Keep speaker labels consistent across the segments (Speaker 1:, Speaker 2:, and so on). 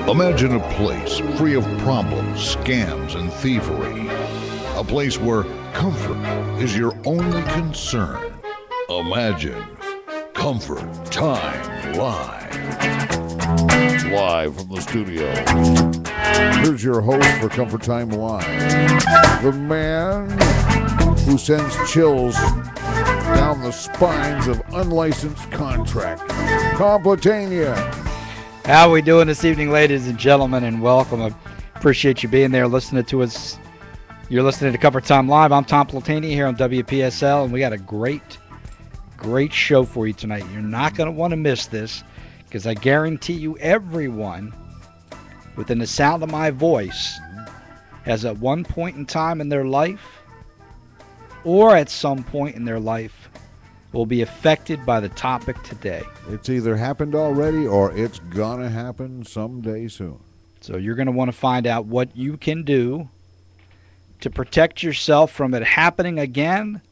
Speaker 1: Imagine a place free of problems, scams, and thievery. A place where comfort is your only concern. Imagine Comfort Time Live. Live from the studio. Here's your host for Comfort Time Live. The man who sends chills down the spines of unlicensed contractors. Completania.
Speaker 2: How are we doing this evening, ladies and gentlemen, and welcome. I appreciate you being there, listening to us. You're listening to Comfort Time Live. I'm Tom Platini here on WPSL, and we got a great show for you tonight. You're not going to want to miss this, because I guarantee you everyone within the sound of my voice has at one point in time in their life or at some point in their life will be affected by the topic today.
Speaker 1: It's either happened already or it's going to happen someday soon.
Speaker 2: So you're going to want to find out what you can do to protect yourself from it happening again,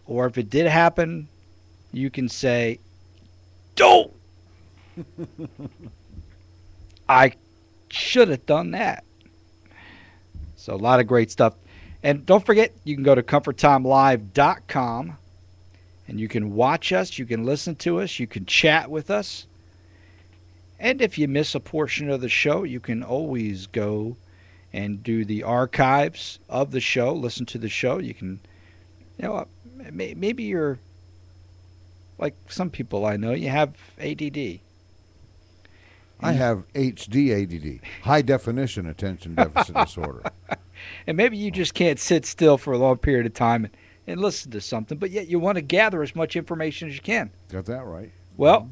Speaker 2: or if it did happen, you can say, "Don't! I should have done that." So a lot of great stuff. And don't forget, you can go to ComfortTimeLive.com and you can watch us, you can listen to us, you can chat with us. And if you miss a portion of the show, you can always go and do the archives of the show, listen to the show. You can, maybe you're like some people I know, you have ADD.
Speaker 1: I have HD ADD, high definition attention deficit disorder.
Speaker 2: And maybe you just can't sit still for a long period of time and listen to something, but yet you want to gather as much information as you can.
Speaker 1: Got that right.
Speaker 2: Well,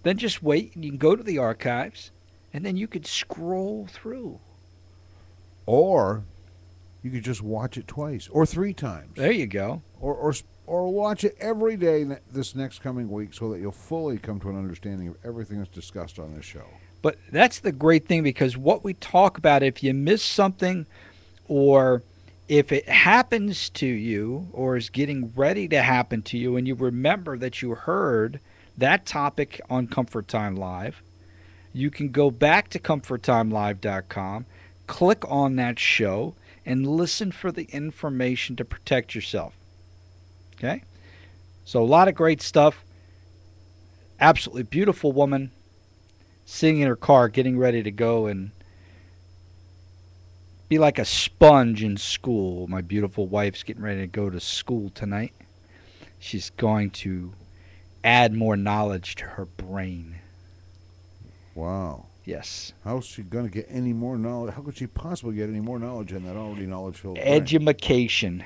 Speaker 2: then just wait, and you can go to the archives, and then you could scroll through.
Speaker 1: Or you could just watch it twice or three times.
Speaker 2: There you go.
Speaker 1: Or watch it every day this next coming week so that you'll fully come to an understanding of everything that's discussed on this show.
Speaker 2: But that's the great thing, because what we talk about, if you miss something or if it happens to you or is getting ready to happen to you and you remember that you heard that topic on Comfort Time Live, you can go back to ComfortTimeLive.com, click on that show, and listen for the information to protect yourself. Okay? So a lot of great stuff. Absolutely beautiful woman sitting in her car getting ready to go and be like a sponge in school. My beautiful wife's getting ready to go to school tonight. She's going to add more knowledge to her brain.
Speaker 1: Wow.
Speaker 2: Yes.
Speaker 1: How's she going to get any more knowledge? How could she possibly get any more knowledge in that already knowledge-filled brain?
Speaker 2: Edumacation.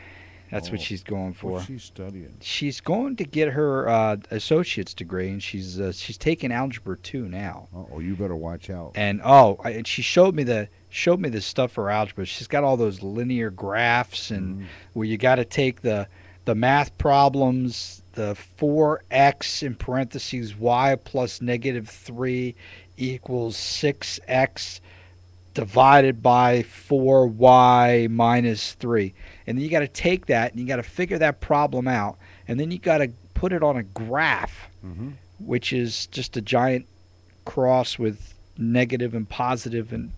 Speaker 2: That's what she's going for.
Speaker 1: What's she studying?
Speaker 2: She's going to get her associate's degree, and she's taking Algebra 2 now.
Speaker 1: Oh, you better watch out.
Speaker 2: And she showed me the stuff for algebra. She's got all those linear graphs and where you got to take the math problems, the 4x in parentheses y plus -3 equals 6x divided by 4y minus 3. And then you got to take that and you got to figure that problem out. And then you got to put it on a graph, which is just a giant cross with negative and positive. And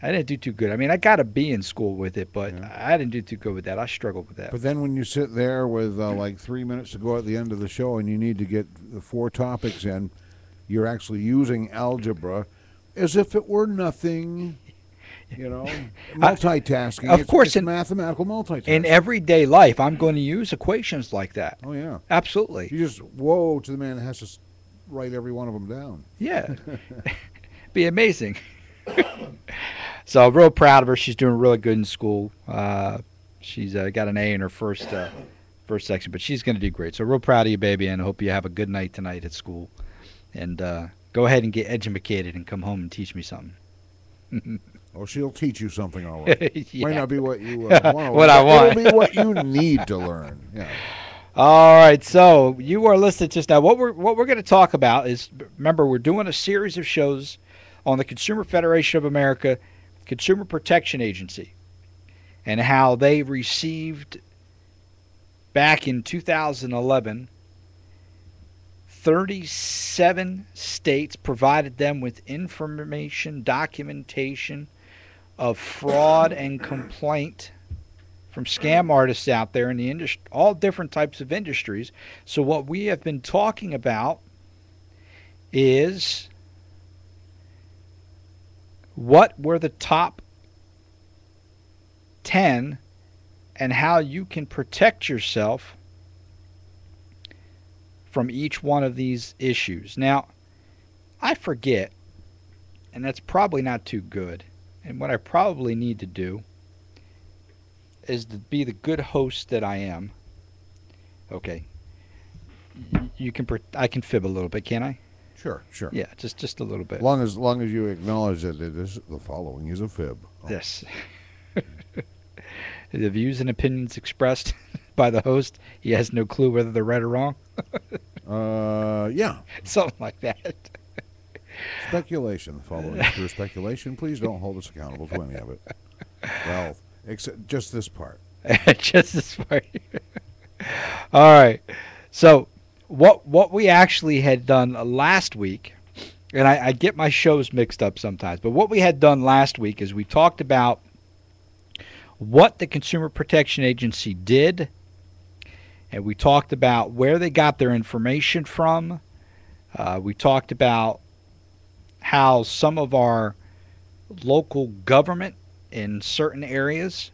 Speaker 2: I didn't do too good. I mean, I got a B in school with it, but I didn't do too good with that. I struggled with that.
Speaker 1: But then when you sit there with like 3 minutes to go at the end of the show and you need to get the 4 topics in, you're actually using algebra as if it were nothing, multitasking.
Speaker 2: Of course,
Speaker 1: it's mathematical multitasking.
Speaker 2: In everyday life, I'm going to use equations like that.
Speaker 1: Oh, yeah.
Speaker 2: Absolutely.
Speaker 1: You just, woe to the man that has to write every one of them down.
Speaker 2: Yeah. Be amazing. So, real proud of her. She's doing really good in school. She's got an A in her first section, but she's going to do great. So, real proud of you, baby, and I hope you have a good night tonight at school. And go ahead and get educated and come home and teach me something.
Speaker 1: Oh, she'll teach you something, all right.
Speaker 2: Yeah.
Speaker 1: Might not be what you want to
Speaker 2: what I want.
Speaker 1: It'll be what you need to learn. Yeah.
Speaker 2: All right, so you are listening just now. What we're going to talk about is, remember, we're doing a series of shows on the Consumer Federation of America Consumer Protection Agency and how they received back in 2011 37 states provided them with information, documentation of fraud and complaint from scam artists out there in the industry, all different types of industries. So what we have been talking about is what were the top 10 and how you can protect yourself from each one of these issues. Now, I forget, and that's probably not too good. And what I probably need to do is to be the good host that I am. Okay. I can fib a little bit, can I?
Speaker 3: Sure.
Speaker 2: Yeah, just a little bit.
Speaker 3: Long as you acknowledge that the following is a fib. Oh.
Speaker 2: Yes. The views and opinions expressed by the host, he has no clue whether they're right or wrong.
Speaker 3: Yeah.
Speaker 2: Something like that.
Speaker 3: Speculation. The following is pure speculation. Please don't hold us accountable to any of it. Well, except just this part.
Speaker 2: Just this part. All right. So what we actually had done last week, and I get my shows mixed up sometimes, but what we had done last week is we talked about what the Consumer Protection Agency did, and we talked about where they got their information from. We talked about how some of our local government in certain areas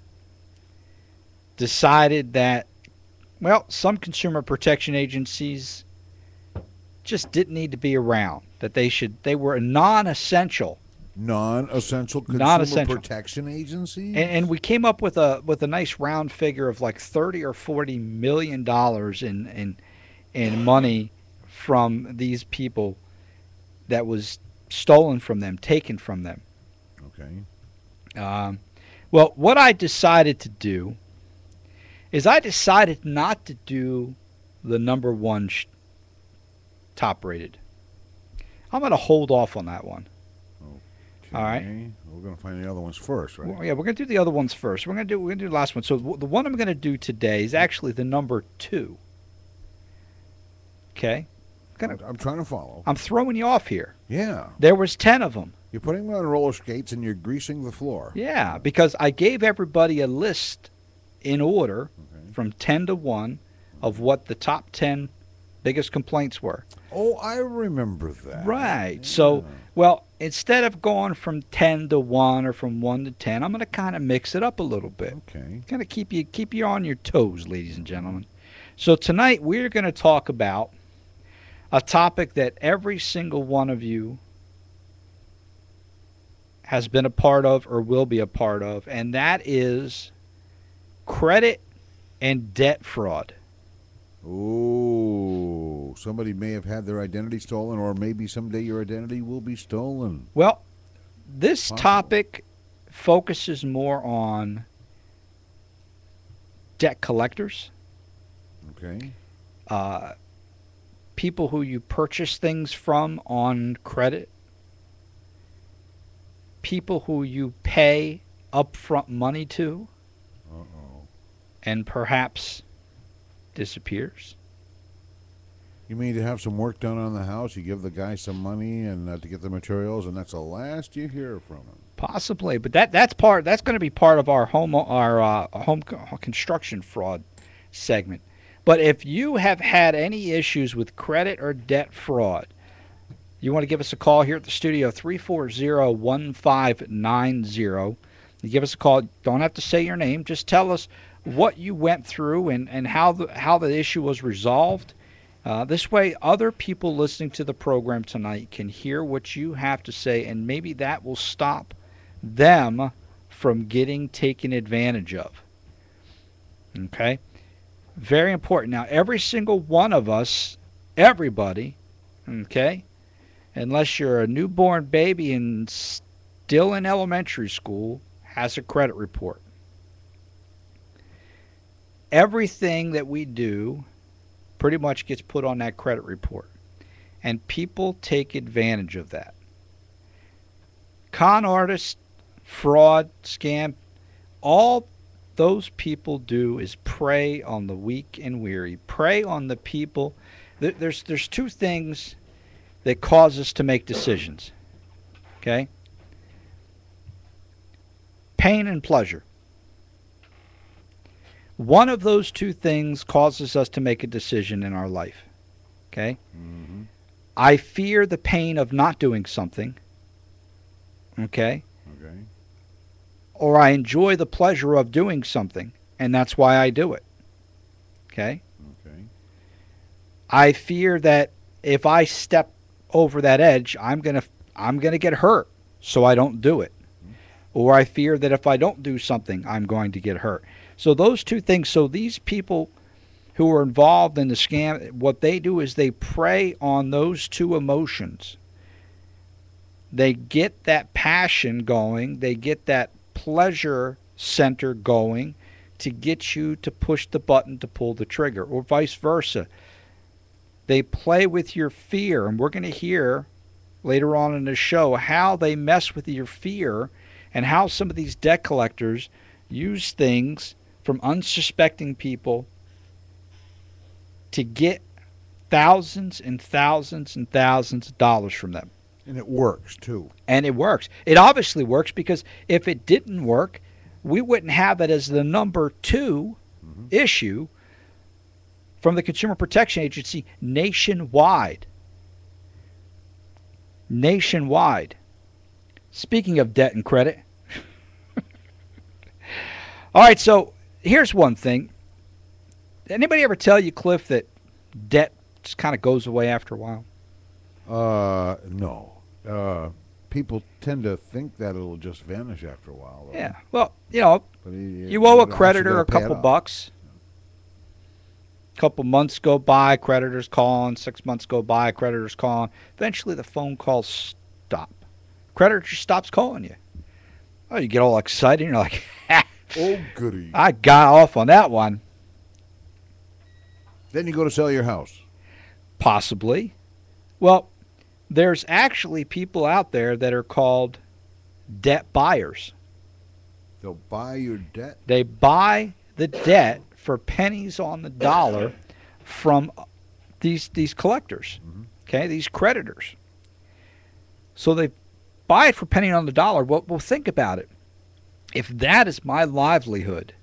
Speaker 2: decided that, well, some consumer protection agencies just didn't need to be around, that they were non-essential.
Speaker 3: Non-essential consumer protection agencies?
Speaker 2: And we came up with a nice round figure of like $30 or $40 million in money from these people that was stolen from them, taken from them.
Speaker 3: Okay.
Speaker 2: Well, what I decided to do is I decided not to do the number one top rated. I'm going to hold off on that one.
Speaker 3: Okay.
Speaker 2: All right.
Speaker 3: We're going to find the other ones first, right?
Speaker 2: Well, yeah, we're going to do the other ones first. We're going to do the last one. So the one I'm going to do today is actually the number 2. Okay.
Speaker 3: I'm trying to follow.
Speaker 2: I'm throwing you off here.
Speaker 3: Yeah.
Speaker 2: There was 10 of them.
Speaker 3: You're putting me on roller skates and you're greasing the floor.
Speaker 2: Yeah, because I gave everybody a list in order from 10 to 1 of what the top 10 biggest complaints were.
Speaker 3: Oh, I remember that.
Speaker 2: Right.
Speaker 3: Yeah.
Speaker 2: So, well, instead of going from 10 to 1 or from 1 to 10, I'm going to kind of mix it up a little bit.
Speaker 3: Okay.
Speaker 2: Kind of keep you on your toes, ladies and gentlemen. So tonight we're going to talk about a topic that every single one of you has been a part of or will be a part of, and that is credit and debt fraud.
Speaker 3: Oh, somebody may have had their identity stolen, or maybe someday your identity will be stolen.
Speaker 2: Well, this topic focuses more on debt collectors.
Speaker 3: Okay.
Speaker 2: People who you purchase things from on credit. People who you pay upfront money to.
Speaker 3: Uh-oh.
Speaker 2: And perhaps disappears.
Speaker 3: You mean to have some work done on the house? You give the guy some money and to get the materials, and that's the last you hear from him.
Speaker 2: Possibly, but that's going to be part of our home construction fraud segment. But if you have had any issues with credit or debt fraud, you want to give us a call here at the studio, 340-1590. You give us a call. Don't have to say your name. Just tell us what you went through and how the issue was resolved. This way, other people listening to the program tonight can hear what you have to say, and maybe that will stop them from getting taken advantage of. Okay? Very important. Now, every single one of us, everybody, okay, unless you're a newborn baby and still in elementary school, has a credit report. Everything that we do pretty much gets put on that credit report. And people take advantage of that. Con artists, fraud, scam, all those people do is prey on the weak and weary, prey on the people there's two things that cause us to make decisions. Okay? Pain and pleasure. One of those two things causes us to make a decision in our life. Okay?
Speaker 3: Mm-hmm.
Speaker 2: I fear the pain of not doing something. Okay?
Speaker 3: Okay.
Speaker 2: Or I enjoy the pleasure of doing something, and that's why I do it. Okay?
Speaker 3: Okay.
Speaker 2: I fear that if I step over that edge, I'm going to get hurt, so I don't do it. Or I fear that if I don't do something, I'm going to get hurt. So those two things, so these people who are involved in the scam, what they do is they prey on those two emotions. They get that passion going, they get that pleasure center going to get you to push the button to pull the trigger, or vice versa. They play with your fear, and we're going to hear later on in the show how they mess with your fear and how some of these debt collectors use things from unsuspecting people to get thousands and thousands and thousands of dollars from them.
Speaker 3: And it works, too.
Speaker 2: And it works. It obviously works, because if it didn't work, we wouldn't have it as the number 2 issue from the Consumer Protection Agency nationwide. Nationwide. Speaking of debt and credit. All right, so here's one thing. Anybody ever tell you, Cliff, that debt just kind of goes away after a while?
Speaker 3: No. People tend to think that it'll just vanish after a while. Though.
Speaker 2: Yeah. Well, you know,
Speaker 3: But
Speaker 2: you owe a creditor a couple bucks. Couple months go by, creditors calling. 6 months go by, creditors calling. Eventually, the phone calls stop. Creditor stops calling you. Oh, you get all excited. And you're like,
Speaker 3: Oh, goody.
Speaker 2: I got off on that one.
Speaker 3: Then you go to sell your house.
Speaker 2: Possibly. Well, there's actually people out there that are called debt buyers.
Speaker 3: They'll buy your debt.
Speaker 2: They buy the debt for pennies on the dollar from these collectors, okay, these creditors. So they buy it for penny on the dollar. Well, think about it. If that is my livelihood,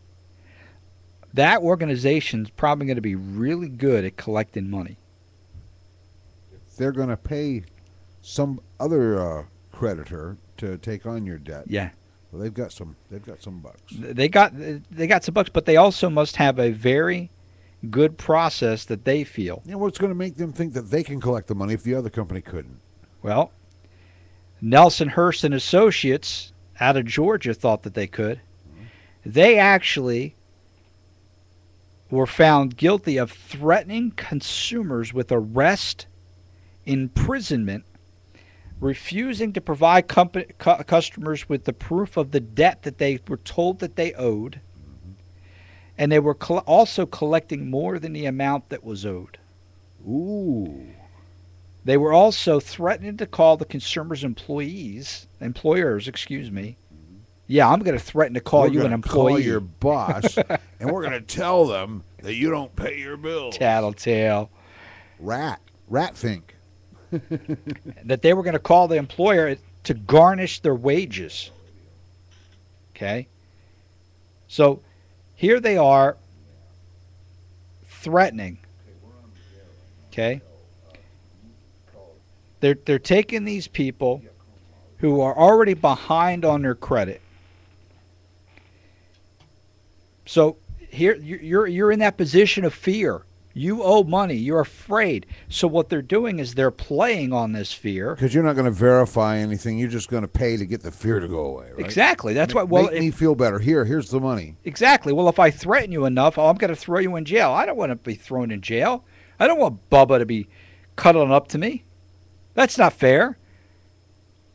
Speaker 2: that organization's probably going to be really good at collecting money.
Speaker 3: They're going to pay some other creditor to take on your debt.
Speaker 2: Yeah.
Speaker 3: Well, they've got some bucks.
Speaker 2: They got some bucks, but they also must have a very good process that they feel.
Speaker 3: You know what's going to make them think that they can collect the money if the other company couldn't?
Speaker 2: Well, Nelson Hurst and Associates out of Georgia thought that they could. They actually were found guilty of threatening consumers with arrest, imprisonment, refusing to provide customers with the proof of the debt that they were told that they owed, and they were also collecting more than the amount that was owed.
Speaker 3: Ooh.
Speaker 2: They were also threatening to call the consumer's employers. Yeah, I'm going to threaten to call you an employee.
Speaker 3: Call your boss, and we're going to tell them that you don't pay your bills.
Speaker 2: Tattletale.
Speaker 3: Rat think.
Speaker 2: That they were going to call the employer to garnish their wages. Okay? So here they are threatening. Okay? They're taking these people who are already behind on their credit. So here you're in that position of fear. You owe money. You're afraid. So what they're doing is they're playing on this fear.
Speaker 3: Because you're not going to verify anything. You're just going to pay to get the fear to go away, right?
Speaker 2: Exactly. That's why. Well,
Speaker 3: make me feel better. Here's the money.
Speaker 2: Exactly. Well, if I threaten you enough, I'm going to throw you in jail. I don't want to be thrown in jail. I don't want Bubba to be cuddling up to me. That's not fair.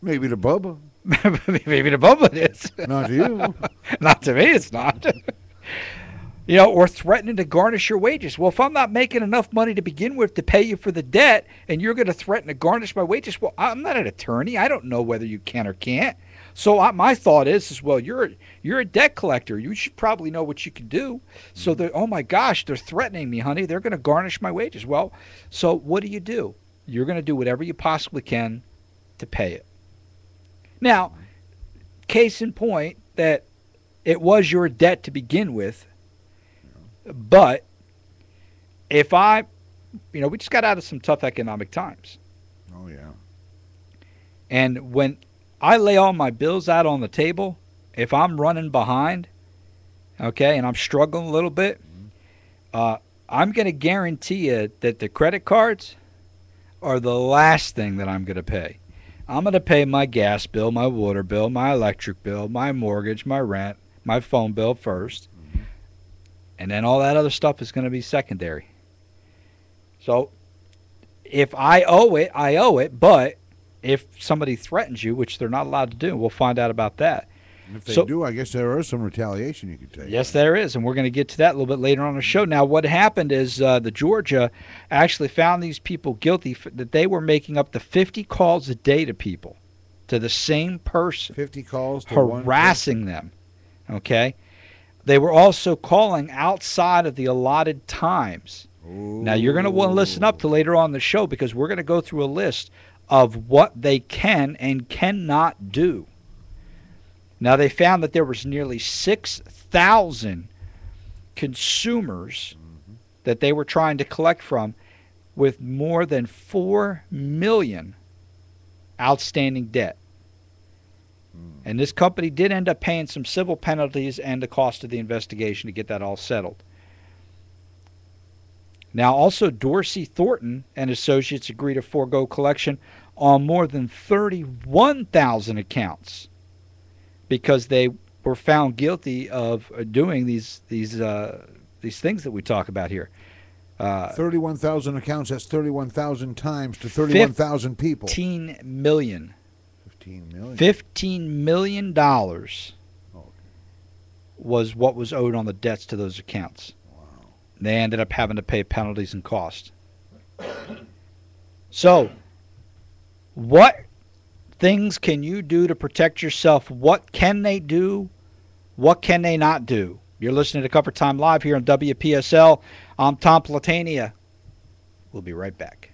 Speaker 3: Maybe to Bubba.
Speaker 2: Maybe to Bubba it is.
Speaker 3: Not to you.
Speaker 2: Not to me, it's not. You know, or threatening to garnish your wages. Well, if I'm not making enough money to begin with to pay you for the debt, and you're going to threaten to garnish my wages, well, I'm not an attorney. I don't know whether you can or can't. So my thought is well, you're a debt collector. You should probably know what you can do. So they're, oh my gosh, they're threatening me, honey. They're going to garnish my wages. Well, so what do? You're going to do whatever you possibly can to pay it. Now, case in point that it was your debt to begin with, but if we just got out of some tough economic times.
Speaker 3: Oh, yeah.
Speaker 2: And when I lay all my bills out on the table, if I'm running behind, okay, and I'm struggling a little bit, I'm going to guarantee you that the credit cards are the last thing that I'm going to pay. I'm going to pay my gas bill, my water bill, my electric bill, my mortgage, my rent, my phone bill first. And then all that other stuff is going to be secondary. So if I owe it, I owe it. But if somebody threatens you, which they're not allowed to do, we'll find out about that.
Speaker 3: And if they do, I guess there is some retaliation you could take.
Speaker 2: Yes, there is, and we're going to get to that a little bit later on the show. Now, what happened is the Georgia actually found these people guilty that they were making up to 50 calls a day to people, to the same person.
Speaker 3: 50 calls to
Speaker 2: harassing them, okay? They were also calling outside of the allotted times.
Speaker 3: Ooh.
Speaker 2: Now, you're going to want to listen up to later on in the show because we're going to go through a list of what they can and cannot do. Now, they found that there was nearly 6,000 consumers that they were trying to collect from with more than $4 million outstanding debt. And this company did end up paying some civil penalties and the cost of the investigation to get that all settled. Now, also, Dorsey Thornton and Associates agreed to forego collection on more than 31,000 accounts because they were found guilty of doing these things that we talk about here.
Speaker 3: 31,000 accounts, that's 31,000 times to 31,000 people.
Speaker 2: 15 million.
Speaker 3: 15 million.
Speaker 2: $15 million was what was owed on the debts to those accounts.
Speaker 3: Wow.
Speaker 2: They ended up having to pay penalties and costs. So, what things can you do to protect yourself? What can they do? What can they not do? You're listening to Cover Time Live here on WPSL. I'm Tom Platania. We'll be right back.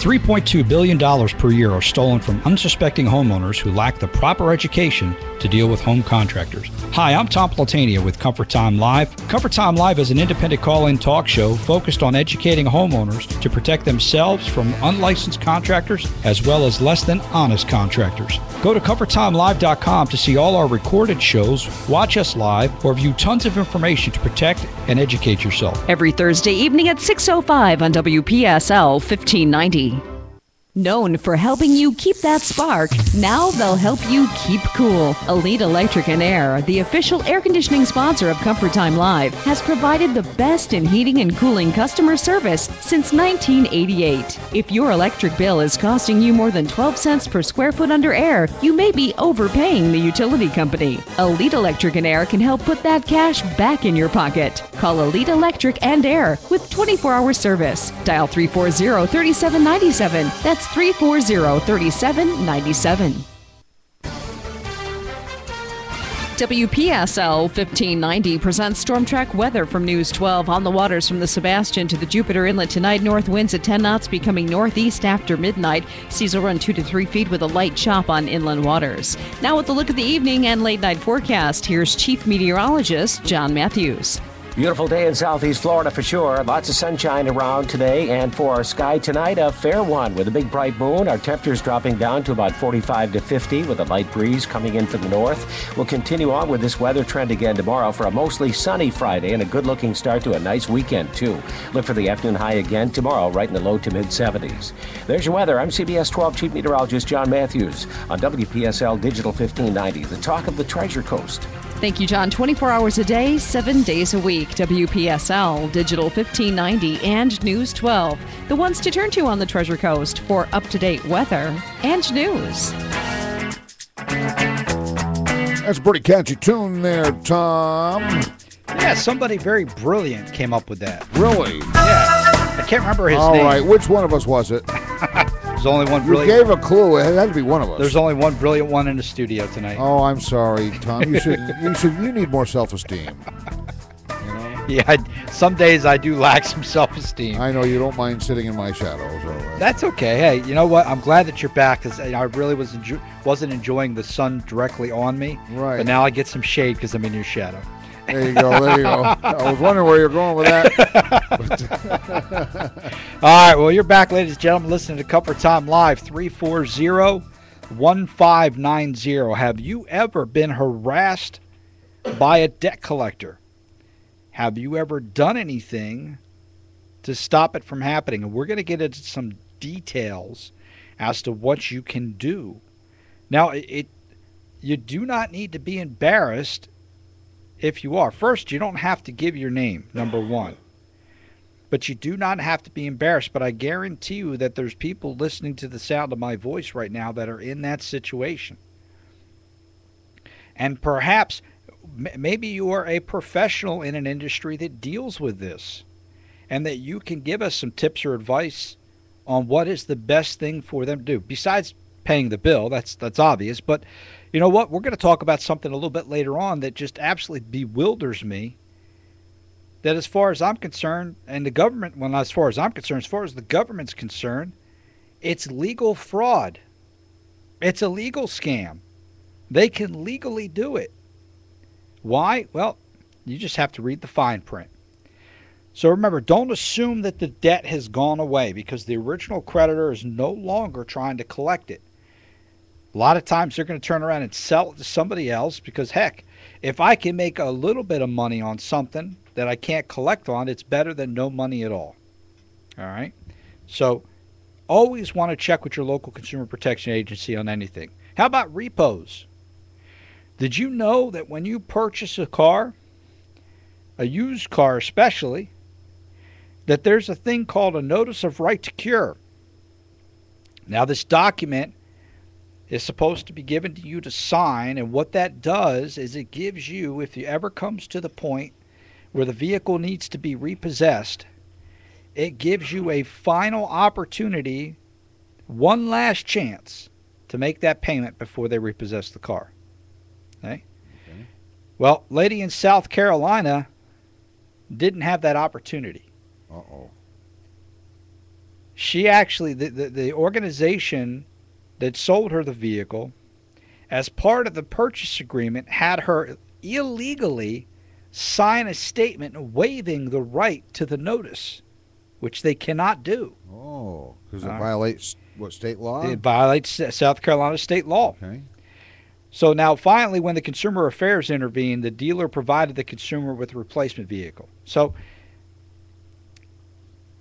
Speaker 2: $3.2 billion per year are stolen from unsuspecting homeowners who lack the proper education to deal with home contractors. Hi, I'm Tom Platania with Comfort Time Live. Comfort Time Live is an independent call-in talk show focused on educating homeowners to protect themselves from unlicensed contractors as well as less than honest contractors. Go to ComfortTimeLive.com to see all our recorded shows, watch us live, or view tons of information to protect and educate yourself.
Speaker 4: Every Thursday evening at 6:05 on WPSL 1590. Known for helping you keep that spark, now they'll help you keep cool. Elite Electric and Air, the official air conditioning sponsor of Comfort Time Live, has provided the best in heating and cooling customer service since 1988. If your electric bill is costing you more than 12 cents per square foot under air, you may be overpaying the utility company. Elite Electric and Air can help put that cash back in your pocket. Call Elite Electric and Air with 24-hour service. Dial 340-3797. That's 340-3797. WPSL 1590 presents Storm Track weather from News 12. On the waters from the Sebastian to the Jupiter Inlet tonight, north winds at 10 knots becoming northeast after midnight. Seas will run 2 to 3 feet with a light chop on inland waters. Now with a look at the evening and late night forecast, here's Chief Meteorologist John Matthews.
Speaker 5: Beautiful day in southeast Florida for sure. Lots of sunshine around today, and for our sky tonight, a fair one with a big bright moon. Our temperatures dropping down to about 45 to 50 with a light breeze coming in from the north. We'll continue on with this weather trend again tomorrow for a mostly sunny Friday and a good-looking start to a nice weekend, too. Look for the afternoon high again tomorrow, right in the low to mid-70s. There's your weather. I'm CBS 12 Chief Meteorologist John Matthews on WPSL Digital 1590, the talk of the Treasure Coast.
Speaker 4: Thank you, John. 24 hours a day, 7 days a week. WPSL, Digital 1590, and News 12. The ones to turn to on the Treasure Coast for up-to-date weather and news.
Speaker 3: That's a pretty catchy tune there, Tom.
Speaker 2: Yeah, somebody very brilliant came up with that.
Speaker 3: Really?
Speaker 2: Yeah. I can't remember his
Speaker 3: All
Speaker 2: name.
Speaker 3: right, which one of us was it?
Speaker 2: There's only one
Speaker 3: You
Speaker 2: brilliant.
Speaker 3: gave a clue. It had to be one of us.
Speaker 2: There's only one brilliant one in the studio tonight.
Speaker 3: Oh, I'm sorry, Tom. You need more self-esteem. You know?
Speaker 2: Yeah, some days I do lack some self-esteem.
Speaker 3: I know you don't mind sitting in my shadow. So
Speaker 2: That's okay. Hey, you know what? I'm glad that you're back because I really wasn't enjoying the sun directly on me.
Speaker 3: Right.
Speaker 2: But now I get some shade because I'm in your shadow.
Speaker 3: there you go. There you go. I was wondering where you're going with that.
Speaker 2: All right. Well, you're back, ladies and gentlemen, listening to Comfort Time Live, 340-1590. Have you ever been harassed by a debt collector? Have you ever done anything to stop it from happening? And we're going to get into some details as to what you can do. Now, you do not need to be embarrassed if you are. First, you don't have to give your name, number one. But you do not have to be embarrassed. But I guarantee you that there's people listening to the sound of my voice right now that are in that situation. And perhaps, maybe you are a professional in an industry that deals with this, and that you can give us some tips or advice on what is the best thing for them to do. Besides paying the bill, that's obvious, but you know what? We're going to talk about something a little bit later on that just absolutely bewilders me. That as far as I'm concerned, and the government, well, not as far as I'm concerned, as far as the government's concerned, it's legal fraud. It's a legal scam. They can legally do it. Why? Well, you just have to read the fine print. So remember, don't assume that the debt has gone away because the original creditor is no longer trying to collect it. A lot of times they're going to turn around and sell it to somebody else because, heck, if I can make a little bit of money on something that I can't collect on, it's better than no money at all. All right? So always want to check with your local consumer protection agency on anything. How about repos? Did you know that when you purchase a car, a used car especially, that there's a thing called a notice of right to cure? Now, this document is supposed to be given to you to sign, and what that does is it gives you, if it ever comes to the point where the vehicle needs to be repossessed, it gives you a final opportunity, one last chance to make that payment before they repossess the car. Okay? Well, lady in South Carolina didn't have that opportunity.
Speaker 3: Uh-oh.
Speaker 2: She actually, the organization that sold her the vehicle, as part of the purchase agreement, had her illegally sign a statement waiving the right to the notice, which they cannot do.
Speaker 3: Oh, because it violates what state law?
Speaker 2: It violates South Carolina state law.
Speaker 3: Okay.
Speaker 2: So now finally, when the Consumer Affairs intervened, the dealer provided the consumer with a replacement vehicle. So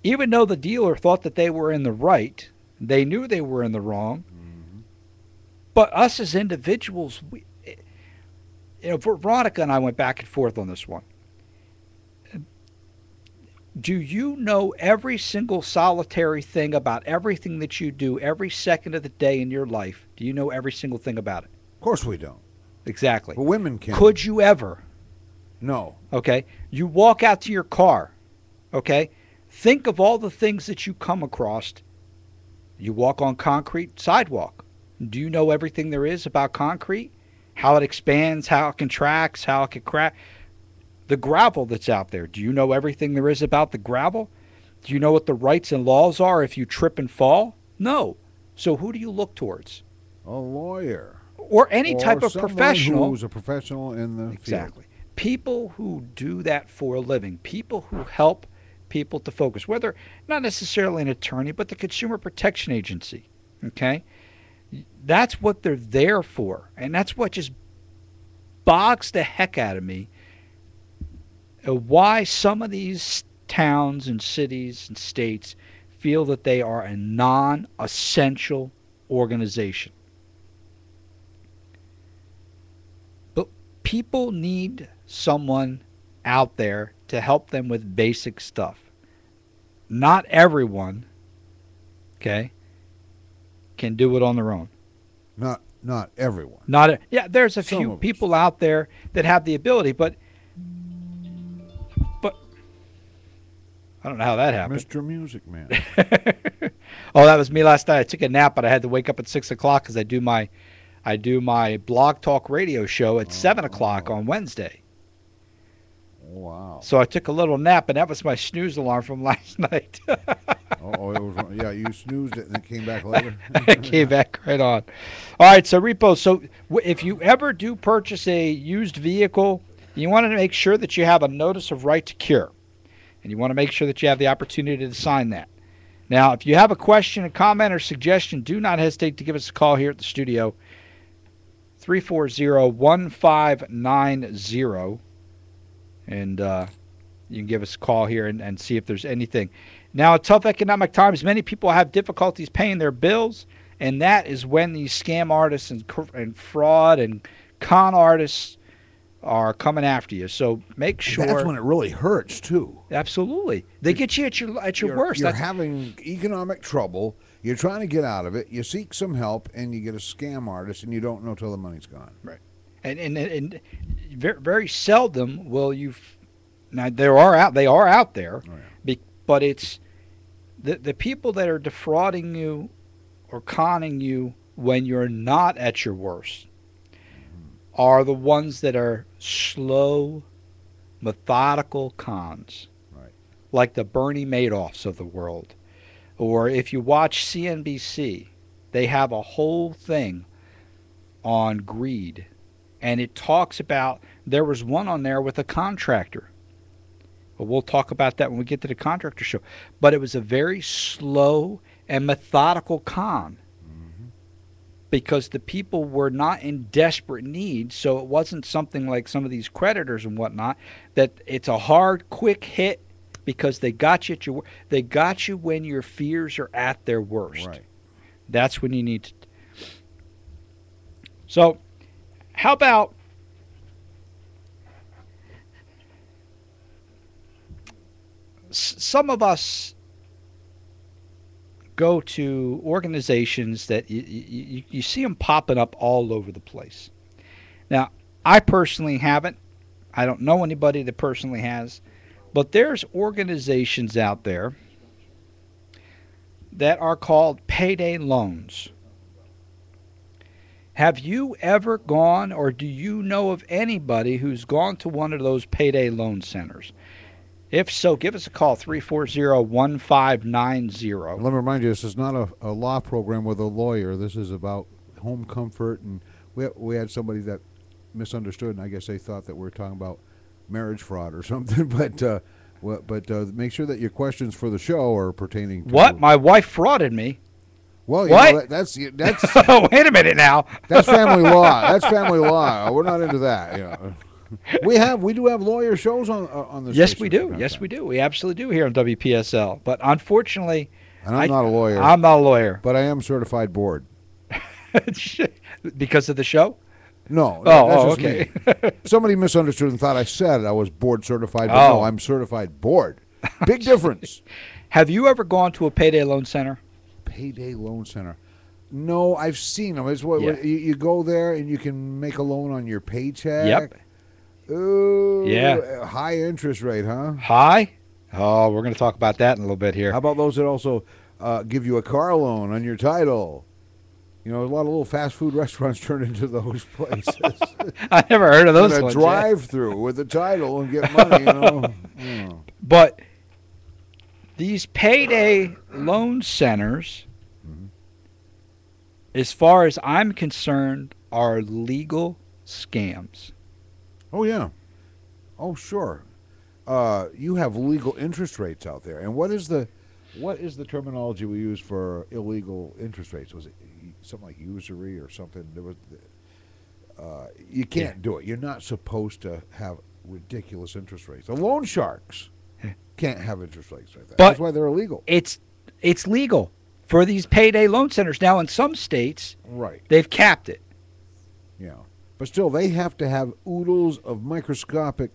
Speaker 2: even though the dealer thought that they were in the right, they knew they were in the wrong. But us as individuals, Veronica and I went back and forth on this one. Do you know every single solitary thing about everything that you do every second of the day in your life? Do you know every single thing about it?
Speaker 3: Of course we don't.
Speaker 2: Exactly.
Speaker 3: But women can.
Speaker 2: Could you ever?
Speaker 3: No.
Speaker 2: Okay. You walk out to your car. Okay. Think of all the things that you come across. You walk on concrete sidewalk. Do you know everything there is about concrete? How it expands, how it contracts, how it can crack? The gravel that's out there. Do you know everything there is about the gravel? Do you know what the rights and laws are if you trip and fall? No. So who do you look towards?
Speaker 3: A lawyer.
Speaker 2: Or any type of professional.
Speaker 3: Who's a professional in the
Speaker 2: Exactly.
Speaker 3: field.
Speaker 2: People who do that for a living. People who help people to focus. Whether, not necessarily an attorney, but the Consumer Protection Agency. Okay? That's what they're there for. And that's what just bogs the heck out of me. Why some of these towns and cities and states feel that they are a non-essential organization. But people need someone out there to help them with basic stuff. Not everyone, okay, can do it on their own.
Speaker 3: Not everyone.
Speaker 2: Yeah, there's a few people out there that have the ability, but I don't know how that happened.
Speaker 3: Mr. Music Man.
Speaker 2: Oh, that was me last night. I took a nap, but I had to wake up at 6 o'clock because I do my Blog Talk radio show at 7 o'clock on Wednesday.
Speaker 3: Wow.
Speaker 2: So I took a little nap, and that was my snooze alarm from last night.
Speaker 3: You snoozed it and it came back later.
Speaker 2: It came back right on. All right, so Repo, so if you ever do purchase a used vehicle, you want to make sure that you have a notice of right to cure. And you want to make sure that you have the opportunity to sign that. Now, if you have a question, a comment, or suggestion, do not hesitate to give us a call here at the studio, 340-1590. And you can give us a call here and see if there's anything. Now, at tough economic times, many people have difficulties paying their bills, and that is when these scam artists and fraud and con artists are coming after you. So make sure.
Speaker 3: That's when it really hurts, too.
Speaker 2: Absolutely. They get you at your worst.
Speaker 3: You're having economic trouble. You're trying to get out of it. You seek some help, and you get a scam artist, and you don't know till the money's gone.
Speaker 2: Right. And very, very seldom will you. Now they are out there,
Speaker 3: Oh, yeah.
Speaker 2: but it's the people that are defrauding you or conning you when you're not at your worst are the ones that are slow, methodical cons,
Speaker 3: Right.
Speaker 2: like the Bernie Madoffs of the world. Or if you watch CNBC, they have a whole thing on greed. And it talks about, there was one on there with a contractor. But we'll talk about that when we get to the contractor show. But it was a very slow and methodical con. Because the people were not in desperate need, so it wasn't something like some of these creditors and whatnot, that it's a hard, quick hit because they got you when your fears are at their worst.
Speaker 3: Right.
Speaker 2: That's when you need to. So, how about some of us go to organizations that you see them popping up all over the place. Now, I personally haven't. I don't know anybody that personally has. But there's organizations out there that are called payday loans. Have you ever gone, or do you know of anybody who's gone to one of those payday loan centers? If so, give us a call, 340-1590.
Speaker 3: Let me remind you, this is not a law program with a lawyer. This is about home comfort, and we had somebody that misunderstood, and I guess they thought that we were talking about marriage fraud or something. But make sure that your questions for the show are pertaining to
Speaker 2: What? My wife frauded me.
Speaker 3: Well,
Speaker 2: What?
Speaker 3: That's
Speaker 2: Wait a minute now.
Speaker 3: that's family law. That's family law. We're not into that. You know. We do have lawyer shows on this.
Speaker 2: Yes, we do. Yes, we do. We absolutely do here on WPSL. But unfortunately,
Speaker 3: And I'm not a lawyer.
Speaker 2: I'm not a lawyer.
Speaker 3: But I am certified board.
Speaker 2: Because of the show?
Speaker 3: No.
Speaker 2: Oh,
Speaker 3: that's just
Speaker 2: okay.
Speaker 3: me. Somebody misunderstood and thought I said I was board certified. But
Speaker 2: Oh.
Speaker 3: no, I'm certified board. Big difference.
Speaker 2: Have you ever gone to a payday loan center?
Speaker 3: Payday loan center. No, I've seen them. It's what
Speaker 2: Yeah.
Speaker 3: you go there and you can make a loan on your paycheck.
Speaker 2: Yep.
Speaker 3: Ooh,
Speaker 2: Yeah.
Speaker 3: High interest rate, huh?
Speaker 2: Hi? Oh, we're going to talk about that in a little bit here.
Speaker 3: How about those that also give you a car loan on your title? You know, a lot of little fast food restaurants turn into those places.
Speaker 2: I never heard of those
Speaker 3: a
Speaker 2: ones.
Speaker 3: drive-through with a title and get money, you know.
Speaker 2: But these payday loan centers, as far as I'm concerned, are legal scams.
Speaker 3: Oh, yeah. Oh, sure. You have legal interest rates out there. And what is the terminology we use for illegal interest rates? Was it something like usury or something? There was you can't do it. You're not supposed to have ridiculous interest rates. The loan sharks can't have interest rates like that.
Speaker 2: But
Speaker 3: that's why they're illegal.
Speaker 2: It's legal for these payday loan centers. Now, in some states,
Speaker 3: Right.
Speaker 2: they've capped it.
Speaker 3: Yeah. But still, they have to have oodles of microscopic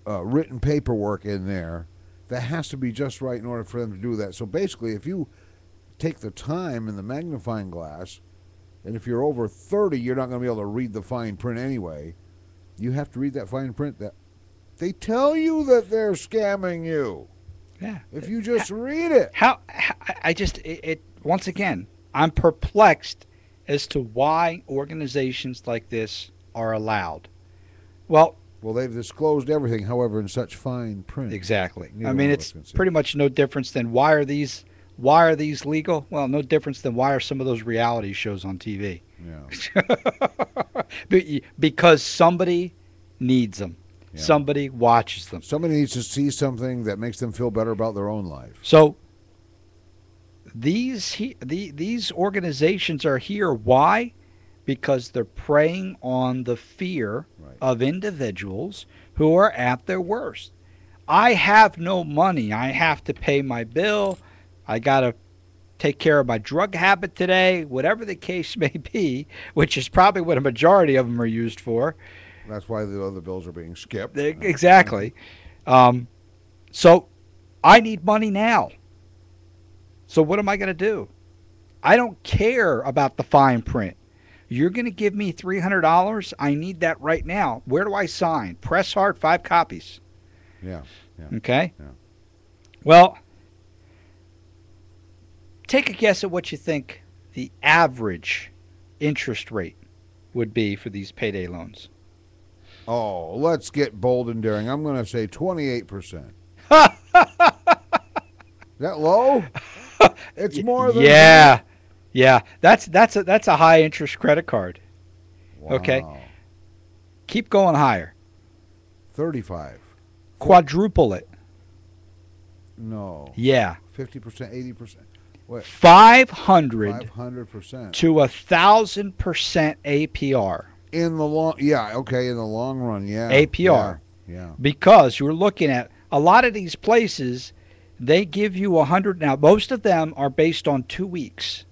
Speaker 3: written paperwork in there that has to be just right in order for them to do that. So basically, if you take the time and the magnifying glass, and if you're over 30, you're not going to be able to read the fine print anyway. You have to read that fine print that they tell you that they're scamming you.
Speaker 2: Yeah.
Speaker 3: If you just read it.
Speaker 2: How I just it once again, I'm perplexed as to why organizations like this are allowed. Well,
Speaker 3: They've disclosed everything, however, in such fine print.
Speaker 2: exactly.
Speaker 3: Neither
Speaker 2: I mean,
Speaker 3: one of
Speaker 2: it's
Speaker 3: us can see
Speaker 2: pretty
Speaker 3: it.
Speaker 2: much no difference than why are these legal? Well, no difference than why are some of those reality shows on TV?
Speaker 3: Yeah.
Speaker 2: Because somebody needs them.
Speaker 3: Yeah.
Speaker 2: Somebody watches them.
Speaker 3: Somebody needs to see something that makes them feel better about their own life.
Speaker 2: So these organizations are here. Why? Because they're preying on the fear
Speaker 3: Right.
Speaker 2: of individuals who are at their worst. I have no money. I have to pay my bill. I got to take care of my drug habit today, whatever the case may be, which is probably what a majority of them are used for.
Speaker 3: That's why the other bills are being skipped.
Speaker 2: Exactly. So I need money now. So what am I going to do? I don't care about the fine print. You're going to give me $300? I need that right now. Where do I sign? Press hard, 5 copies.
Speaker 3: Yeah.
Speaker 2: Okay?
Speaker 3: Yeah.
Speaker 2: Well, take a guess at what you think the average interest rate would be for these payday loans.
Speaker 3: Oh, let's get bold and daring. I'm going to say 28%. Is that low? It's more than
Speaker 2: Yeah. Yeah. That's a high interest credit card.
Speaker 3: Wow.
Speaker 2: Okay. Keep going higher.
Speaker 3: 35.
Speaker 2: Quadruple it.
Speaker 3: No.
Speaker 2: Yeah.
Speaker 3: 50%, 80%. What?
Speaker 2: 500
Speaker 3: 500%.
Speaker 2: to 1,000% APR.
Speaker 3: In the long, yeah, okay, in the long run, yeah.
Speaker 2: APR.
Speaker 3: Yeah.
Speaker 2: Because you're looking at a lot of these places, they give you 100. Now, most of them are based on 2 weeks.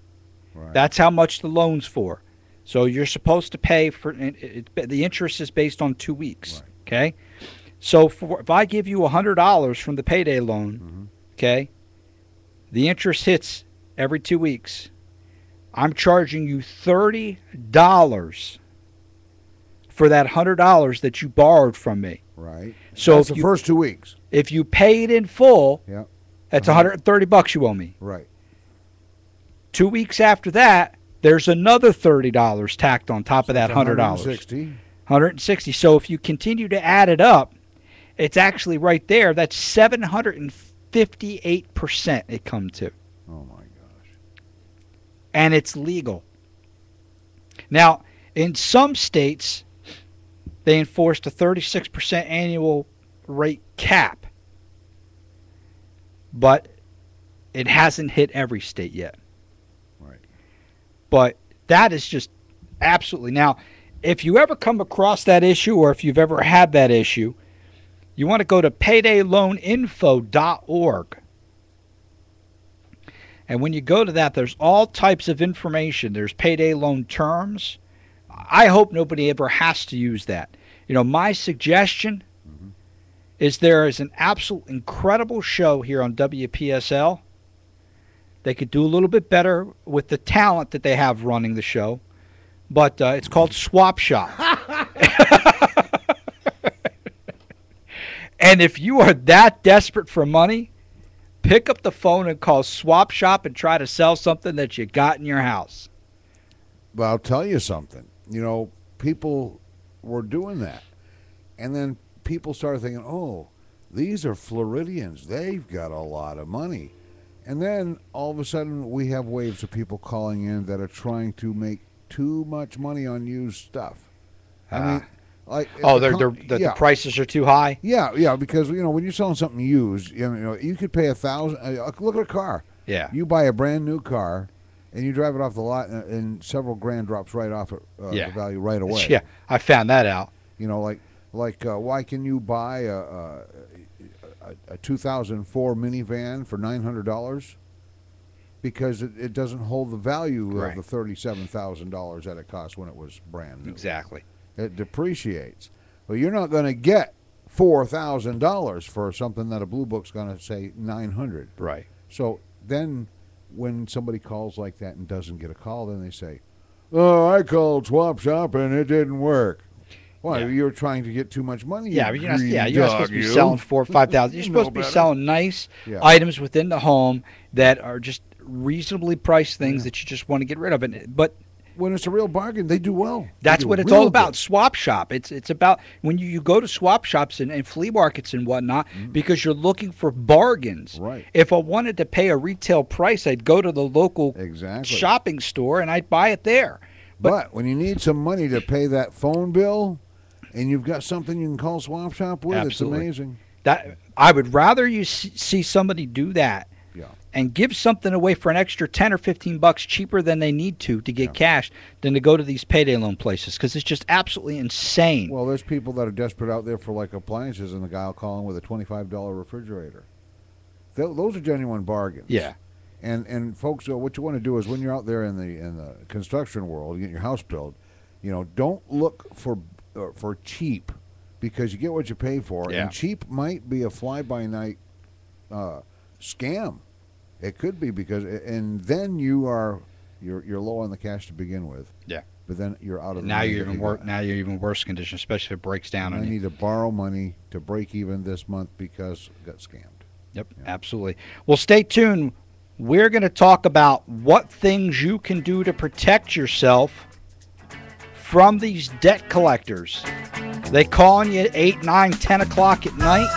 Speaker 3: Right.
Speaker 2: That's how much the loan's for. So you're supposed to pay for the interest is based on 2 weeks.
Speaker 3: Right.
Speaker 2: Okay. So if I give you $100 from the payday loan, okay, the interest hits every 2 weeks. I'm charging you $30 for that $100 that you borrowed from me.
Speaker 3: Right.
Speaker 2: So
Speaker 3: that's
Speaker 2: if
Speaker 3: the first 2 weeks.
Speaker 2: If you pay it in full,
Speaker 3: Yeah.
Speaker 2: that's $130 you owe me.
Speaker 3: Right.
Speaker 2: 2 weeks after that, there's another $30 tacked on top of that $100.
Speaker 3: 160.
Speaker 2: 160. So if you continue to add it up, it's actually right there. That's 758% it comes to.
Speaker 3: Oh my gosh.
Speaker 2: And it's legal. Now, in some states, they enforced a 36% annual rate cap. But it hasn't hit every state yet.
Speaker 3: Right.
Speaker 2: But that is just absolutely. Now, if you ever come across that issue or if you've ever had that issue, you want to go to paydayloaninfo.org. And when you go to that, there's all types of information. There's payday loan terms. I hope nobody ever has to use that. You know, my suggestion is there is an absolute incredible show here on WPSL. They could do a little bit better with the talent that they have running the show. But it's called Swap Shop. And if you are that desperate for money, pick up the phone and call Swap Shop and try to sell something that you got in your house.
Speaker 3: But I'll tell you something. You know, people were doing that. And then people started thinking, oh, these are Floridians. They've got a lot of money. And then all of a sudden we have waves of people calling in that are trying to make too much money on used stuff. I mean, like
Speaker 2: the prices are too high.
Speaker 3: Yeah, because you know when you're selling something used, you know you could pay $1,000. Look at a car.
Speaker 2: Yeah,
Speaker 3: you buy a brand new car, and you drive it off the lot, and several grand drops right off the value right away.
Speaker 2: Yeah, I found that out.
Speaker 3: You know, like why can you buy a 2004 minivan for $900? Because it doesn't hold the value of the $37,000 that it cost when it was brand new.
Speaker 2: Exactly.
Speaker 3: It depreciates. Well, you're not going to get $4,000 for something that a blue book's going to say $900.
Speaker 2: Right.
Speaker 3: So then when somebody calls like that and doesn't get a call, then they say, oh, I called Swap Shop and it didn't work. Well,
Speaker 2: Yeah.
Speaker 3: you're trying to get too much money.
Speaker 2: Yeah,
Speaker 3: you
Speaker 2: you're not,
Speaker 3: greedy
Speaker 2: you're not supposed to be selling 4,000 or 5,000. You're
Speaker 3: You
Speaker 2: supposed
Speaker 3: know
Speaker 2: to be
Speaker 3: better.
Speaker 2: selling nice
Speaker 3: Yeah.
Speaker 2: items within the home that are just reasonably priced things that you just want to get rid of. But
Speaker 3: When it's a real bargain, they do well. They
Speaker 2: that's
Speaker 3: do
Speaker 2: what it's
Speaker 3: real
Speaker 2: all about.
Speaker 3: good.
Speaker 2: Swap shop. It's about when you go to swap shops and flea markets and whatnot because you're looking for bargains.
Speaker 3: Right.
Speaker 2: If I wanted to pay a retail price, I'd go to the local
Speaker 3: Exactly.
Speaker 2: shopping store and I'd buy it there.
Speaker 3: But when you need some money to pay that phone bill, and you've got something you can call Swap Shop with,
Speaker 2: Absolutely.
Speaker 3: it's amazing.
Speaker 2: That I would rather you see somebody do that
Speaker 3: Yeah.
Speaker 2: and give something away for an extra 10 or 15 bucks cheaper than they need to get cash than to go to these payday loan places because it's just absolutely insane.
Speaker 3: Well, there's people that are desperate out there for like appliances, and the guy will call in with a $25 refrigerator. Those are genuine bargains.
Speaker 2: Yeah.
Speaker 3: And folks, what you want to do is when you're out there in the construction world, getting your house built, don't look for cheap, because you get what you pay for,
Speaker 2: Yeah.
Speaker 3: and cheap might be a fly-by-night scam. It could be and then you're low on the cash to begin with.
Speaker 2: Yeah.
Speaker 3: But then you're out of the
Speaker 2: Now
Speaker 3: money
Speaker 2: you're
Speaker 3: that
Speaker 2: even
Speaker 3: you got.
Speaker 2: now you're even worse condition, especially if it breaks down
Speaker 3: I
Speaker 2: on you.
Speaker 3: need to borrow money to break even this month because I got scammed.
Speaker 2: Yep, absolutely. Well, stay tuned. We're going to talk about what things you can do to protect yourself from these debt collectors. They call on you at 8, 9, 10 o'clock at night.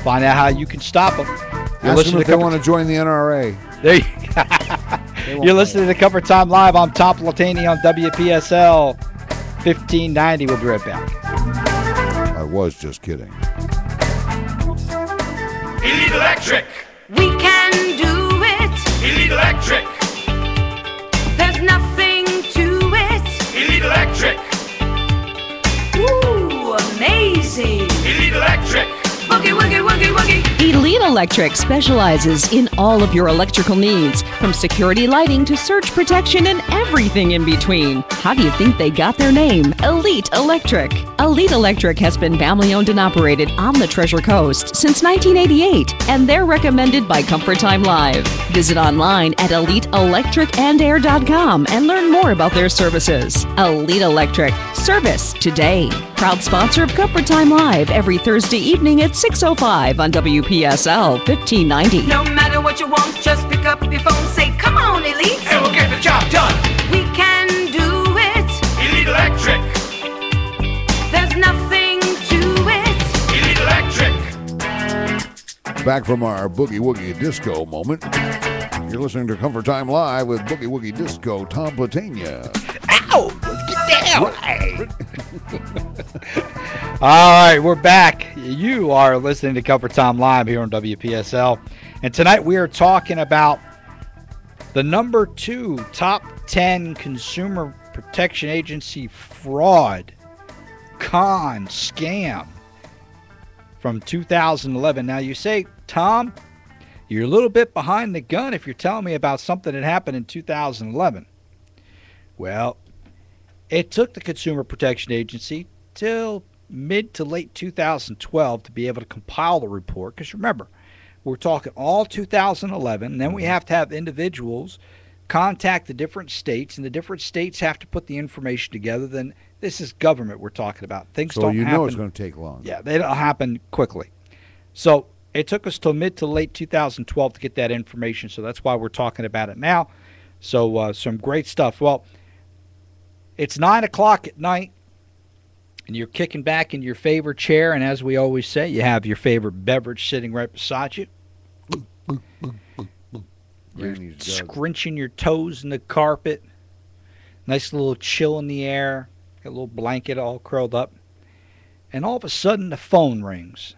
Speaker 2: Find out how you can stop them.
Speaker 3: Ask them if they want to join the NRA.
Speaker 2: There you
Speaker 3: They won't
Speaker 2: You're listening to Cover Time Live. I'm Tom Platini on WPSL 1590. We'll be right back.
Speaker 3: I was just kidding.
Speaker 6: Elite Electric!
Speaker 7: We can do it.
Speaker 6: Elite Electric!
Speaker 7: There's nothing to it.
Speaker 6: Elite Electric!
Speaker 7: Ooh, amazing.
Speaker 6: Elite Electric!
Speaker 7: Boogie, woogie, woogie, woogie.
Speaker 4: Elite Electric specializes in all of your electrical needs, from security lighting to surge protection and everything in between. How do you think they got their name? Elite Electric. Elite Electric has been family owned and operated on the Treasure Coast since 1988, and they're recommended by Comfort Time Live. Visit online at eliteelectricandair.com and learn more about their services. Elite Electric. Service today. Proud sponsor of Comfort Time Live every Thursday evening at 6:05 on WPSL 1590.
Speaker 7: No matter what you want, just pick up your phone, say, come on, Elite.
Speaker 6: And we'll get the job done!
Speaker 7: We can do it.
Speaker 6: Elite Electric!
Speaker 7: There's nothing to it.
Speaker 6: Elite Electric!
Speaker 3: Back from our Boogie Woogie Disco moment. You're listening to Comfort Time Live with Boogie Woogie Disco, Tom Platania.
Speaker 2: Ow! Get down! All right, we're back. You are listening to Comfort Time Live here on WPSL. And tonight we are talking about the number 2 top 10 Consumer Protection Agency fraud, con, scam from 2011. Now you say, Tom, you're a little bit behind the gun if you're telling me about something that happened in 2011. Well, it took the Consumer Protection Agency till mid to late 2012 to be able to compile the report. Because remember, we're talking all 2011, and then we have to have individuals contact the different states, and the different states have to put the information together. Then this is government we're talking about. Things
Speaker 3: So
Speaker 2: don't
Speaker 3: you
Speaker 2: happen.
Speaker 3: know it's going to take long.
Speaker 2: Yeah, they don't happen quickly. So it took us till mid to late 2012 to get that information. So that's why we're talking about it now. So some great stuff. Well, it's 9 o'clock at night, and you're kicking back in your favorite chair, and as we always say, you have your favorite beverage sitting right beside you. You're
Speaker 3: Granny's jug.
Speaker 2: scrunching your toes in the carpet. Nice little chill in the air. Got a little blanket all curled up. And all of a sudden, the phone rings.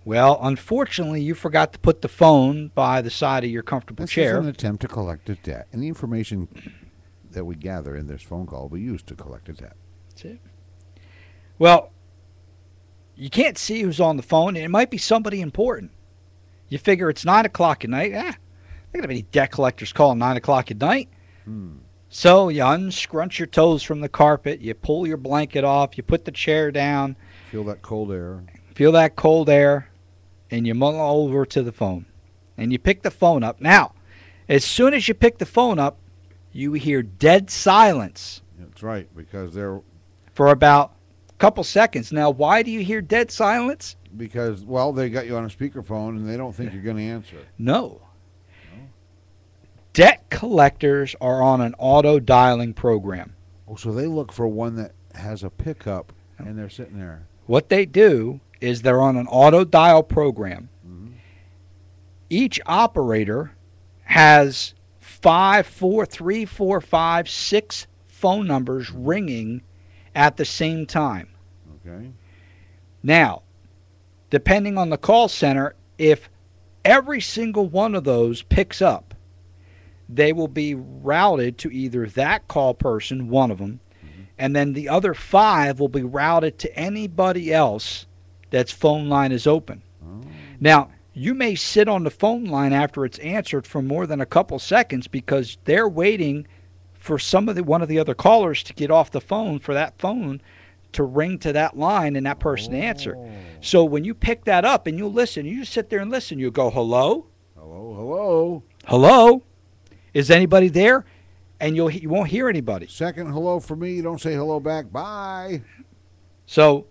Speaker 2: Well, unfortunately, you forgot to put the phone by the side of your comfortable
Speaker 3: This
Speaker 2: chair.
Speaker 3: is an attempt to collect a debt. And the information that we gather in this phone call we use to collect a debt.
Speaker 2: That's it. Well, you can't see who's on the phone. It might be somebody important. You figure it's 9 o'clock at night. There ain't going to be any debt collectors calling 9 o'clock at night. So you unscrunch your toes from the carpet. You pull your blanket off. You put the chair down.
Speaker 3: Feel that cold air.
Speaker 2: Feel that cold air. And you mull over to the phone. And you pick the phone up. Now, as soon as you pick the phone up, you hear dead silence
Speaker 3: That's right, because they're
Speaker 2: for about a couple seconds. Now, why do you hear dead silence?
Speaker 3: well, they got you on a speakerphone and they don't think you're going to answer.
Speaker 2: No. Debt collectors are on an auto dialing program.
Speaker 3: Oh, so they look for one that has a pickup and they're sitting there.
Speaker 2: What they do is they're on an auto dial program. Each operator has 5, 4, 3, 4, 5, 6 phone numbers ringing at the same time.
Speaker 3: Okay.
Speaker 2: Now, depending on the call center, if every single one of those picks up, they will be routed to either that call person, one of them, and then the other 5 will be routed to anybody else that's phone line is open. Now, you may sit on the phone line after it's answered for more than a couple seconds because they're waiting for one of the other callers to get off the phone for that phone to ring to that line and that person to answer. So when you pick that up and you listen, you just sit there and listen. You go, hello?
Speaker 3: Hello, hello.
Speaker 2: Hello? Is anybody there? And you won't hear anybody.
Speaker 3: Second hello for me. You don't say hello back. Bye.
Speaker 2: So,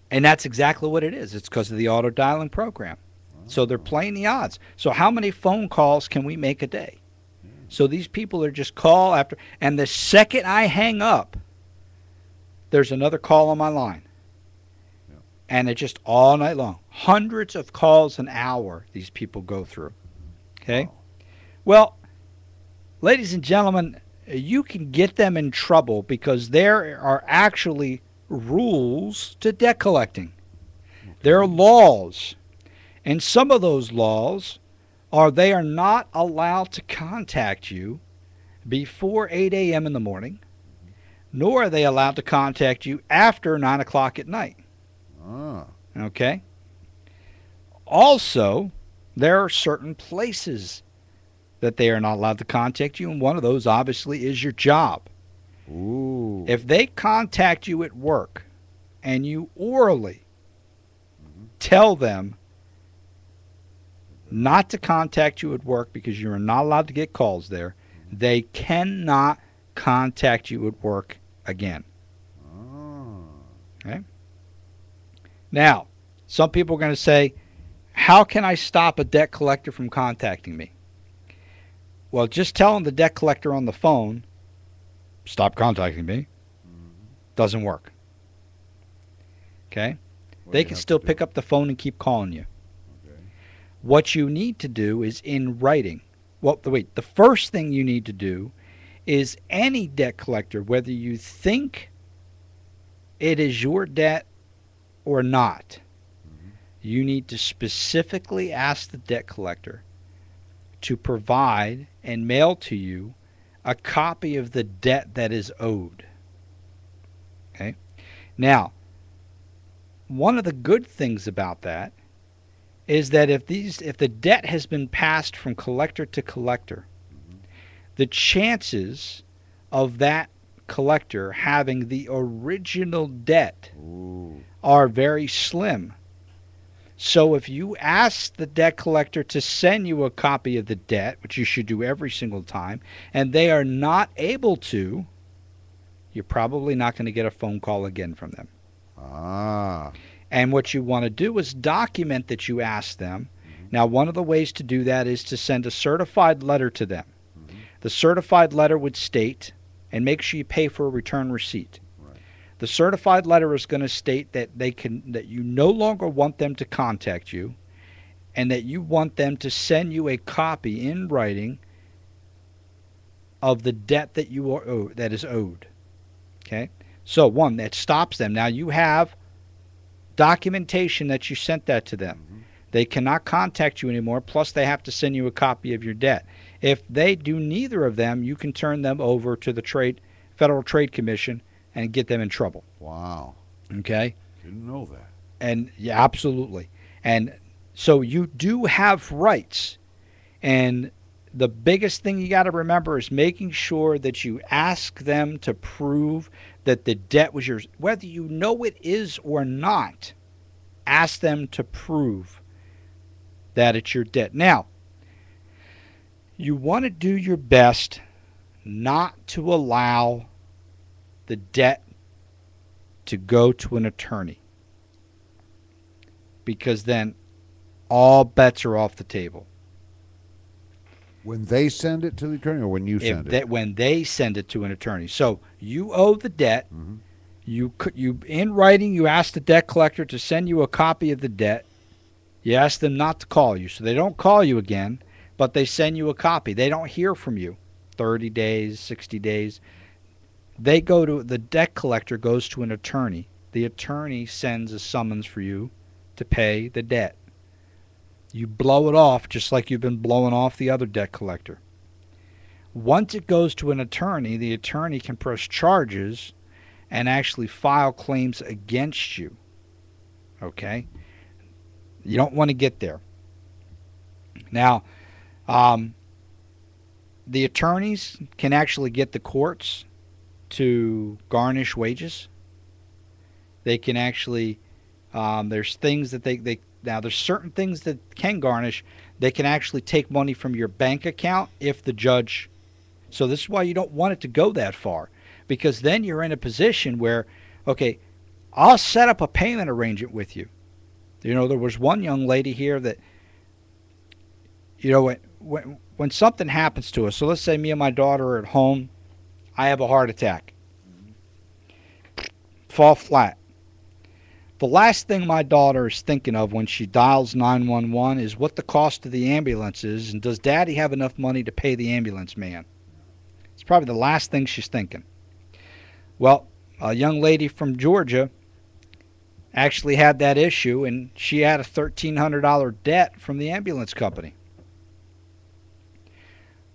Speaker 2: and that's exactly what it is. It's because of the auto dialing program. So they're playing the odds. So how many phone calls can we make a day? So these people are just call after, and the second I hang up, there's another call on my line. And it's just all night long. Hundreds of calls an hour these people go through. Okay? Well, ladies and gentlemen, you can get them in trouble because there are actually rules to debt collecting. There are laws. And some of those laws are they are not allowed to contact you before 8 a.m. in the morning, nor are they allowed to contact you after 9 o'clock at night. Okay? Also, there are certain places that they are not allowed to contact you, and one of those obviously is your job.
Speaker 3: Ooh.
Speaker 2: If they contact you at work and you orally tell them not to contact you at work because you're not allowed to get calls there, they cannot contact you at work again. Okay? Now, some people are going to say, how can I stop a debt collector from contacting me? Well, just telling the debt collector on the phone, stop contacting me, doesn't work. Okay? They can still pick up the phone and keep calling you. What you need to do is in writing. Well, wait, the first thing you need to do is any debt collector, whether you think it is your debt or not, you need to specifically ask the debt collector to provide and mail to you a copy of the debt that is owed. Okay? Now, one of the good things about that is that if the debt has been passed from collector to collector, the chances of that collector having the original debt are very slim. So if you ask the debt collector to send you a copy of the debt, which you should do every single time, and they are not able to, you're probably not going to get a phone call again from them. And what you want to do is document that you asked them. Now, one of the ways to do that is to send a certified letter to them. The certified letter would state, and make sure you pay for a return receipt. The certified letter is going to state that that you no longer want them to contact you, and that you want them to send you a copy in writing of the debt that you are that is owed. Okay? So one, that stops them. Now you have documentation that you sent that to them. They cannot contact you anymore, plus they have to send you a copy of your debt. If they do neither of them, you can turn them over to the Federal Trade Commission and get them in trouble.
Speaker 3: Wow.
Speaker 2: Okay?
Speaker 3: Didn't know that.
Speaker 2: And yeah, absolutely. And so you do have rights. And the biggest thing you got to remember is making sure that you ask them to prove that the debt was yours. Whether you know it is or not, ask them to prove that it's your debt. Now, you want to do your best not to allow the debt to go to an attorney, because then all bets are off the table.
Speaker 3: When they send it to the attorney or when you send it?
Speaker 2: When they send it to an attorney. So you owe the debt. You in writing, you ask the debt collector to send you a copy of the debt. You ask them not to call you. So they don't call you again, but they send you a copy. They don't hear from you 30 days, 60 days. The debt collector goes to an attorney. The attorney sends a summons for you to pay the debt. You blow it off just like you've been blowing off the other debt collector. Once it goes to an attorney, the attorney can press charges and actually file claims against you. Okay? You don't want to get there. Now, the attorneys can actually get the courts to garnish wages. They can actually, there's things that now there's certain things that can garnish. They can actually take money from your bank account if the judge. So this is why you don't want it to go that far, because then you're in a position where, okay, I'll set up a payment arrangement with you. You know, there was one young lady here that, you know, when something happens to us, so let's say me and my daughter are at home, I have a heart attack, fall flat. The last thing my daughter is thinking of when she dials 911 is what the cost of the ambulance is, and does Daddy have enough money to pay the ambulance man? It's probably the last thing she's thinking. Well, a young lady from Georgia actually had that issue, and she had a $1,300 debt from the ambulance company.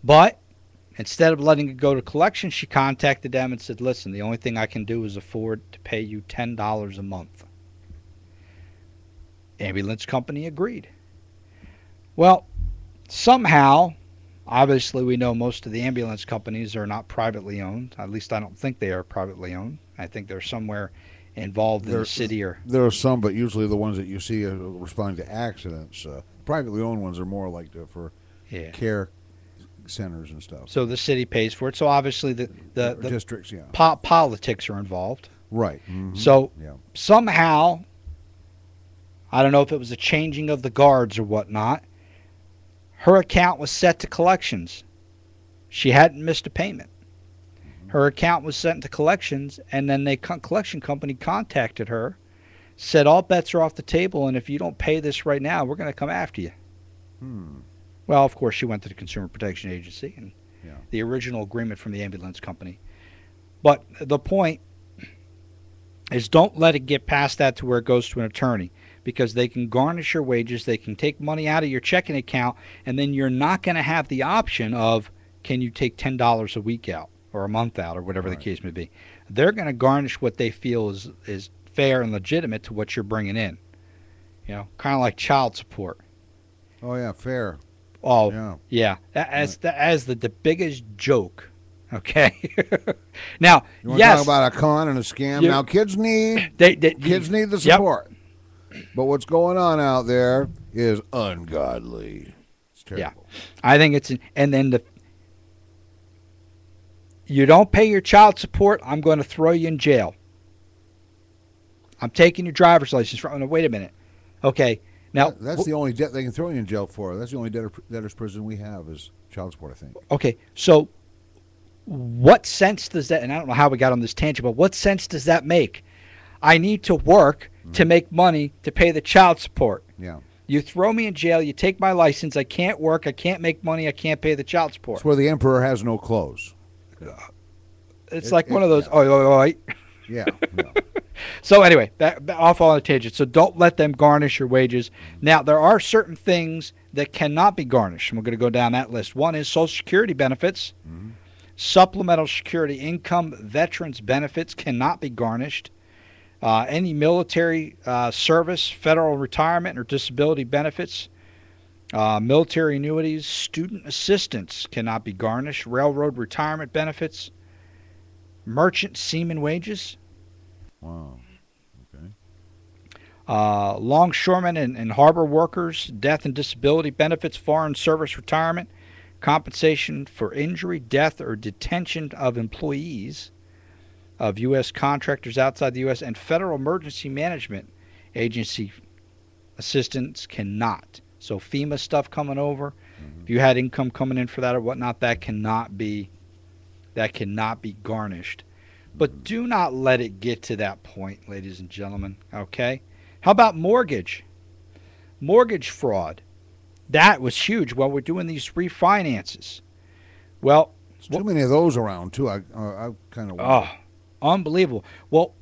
Speaker 2: But instead of letting it go to collection, she contacted them and said, listen, the only thing I can do is afford to pay you $10 a month. Ambulance company agreed. Well, somehow, obviously we know most of the ambulance companies are not privately owned. At least I don't think they are privately owned. I think they're somewhere involved in the city.
Speaker 3: There are some, but usually the ones that you see responding to accidents. Privately owned ones are more like for care centers and stuff.
Speaker 2: So the city pays for it. So obviously the
Speaker 3: districts,
Speaker 2: politics are involved.
Speaker 3: Right.
Speaker 2: So somehow, I don't know if it was a changing of the guards or whatnot, her account was set to collections. She hadn't missed a payment. Her account was sent to collections, and then the collection company contacted her, said all bets are off the table, and if you don't pay this right now, we're going to come after you. Well, of course, she went to the Consumer Protection Agency and the original agreement from the ambulance company. But the point is, don't let it get past that to where it goes to an attorney, because they can garnish your wages, they can take money out of your checking account, and then you're not going to have the option of, can you take $10 a week out or a month out or whatever the case may be. They're going to garnish what they feel is fair and legitimate to what you're bringing in. You know, kind of like child support.
Speaker 3: Oh, yeah, fair.
Speaker 2: Oh, yeah. As the biggest joke. Okay. Now,
Speaker 3: you want to talk about a con and a scam? Now, kids need the support. But what's going on out there is ungodly. It's terrible.
Speaker 2: Yeah. I think it's, and then you don't pay your child support, I'm going to throw you in jail. I'm taking your driver's license from, no, wait a minute. Okay. Now,
Speaker 3: that's the only debt they can throw you in jail for. That's the only debtor's prison we have is child support, I think.
Speaker 2: Okay. So what sense does that, and I don't know how we got on this tangent, but what sense does that make? I need to work to make money to pay the child support.
Speaker 3: Yeah.
Speaker 2: You throw me in jail, you take my license, I can't work, I can't make money, I can't pay the child support.
Speaker 3: It's where the emperor has no clothes.
Speaker 2: It's like one of those, oh.
Speaker 3: Yeah.
Speaker 2: So anyway, off on a tangent. So don't let them garnish your wages. Now, there are certain things that cannot be garnished, and we're going to go down that list. One is Social Security benefits. Supplemental security income, veterans benefits cannot be garnished. Any military service, federal retirement or disability benefits, military annuities, student assistance cannot be garnished. Railroad retirement benefits, merchant seaman wages.
Speaker 3: Wow. Okay.
Speaker 2: Longshoremen and harbor workers, death and disability benefits, foreign service retirement, compensation for injury, death, or detention of employees, of U.S. contractors outside the U.S. and Federal Emergency Management Agency assistance cannot. So FEMA stuff coming over, if you had income coming in for that or whatnot, that cannot be garnished. But do not let it get to that point, ladies and gentlemen, okay? How about mortgage? Mortgage fraud. That was huge while we're doing these refinances. Well,
Speaker 3: There's too many of those around, too. I kind of
Speaker 2: oh, unbelievable. Well,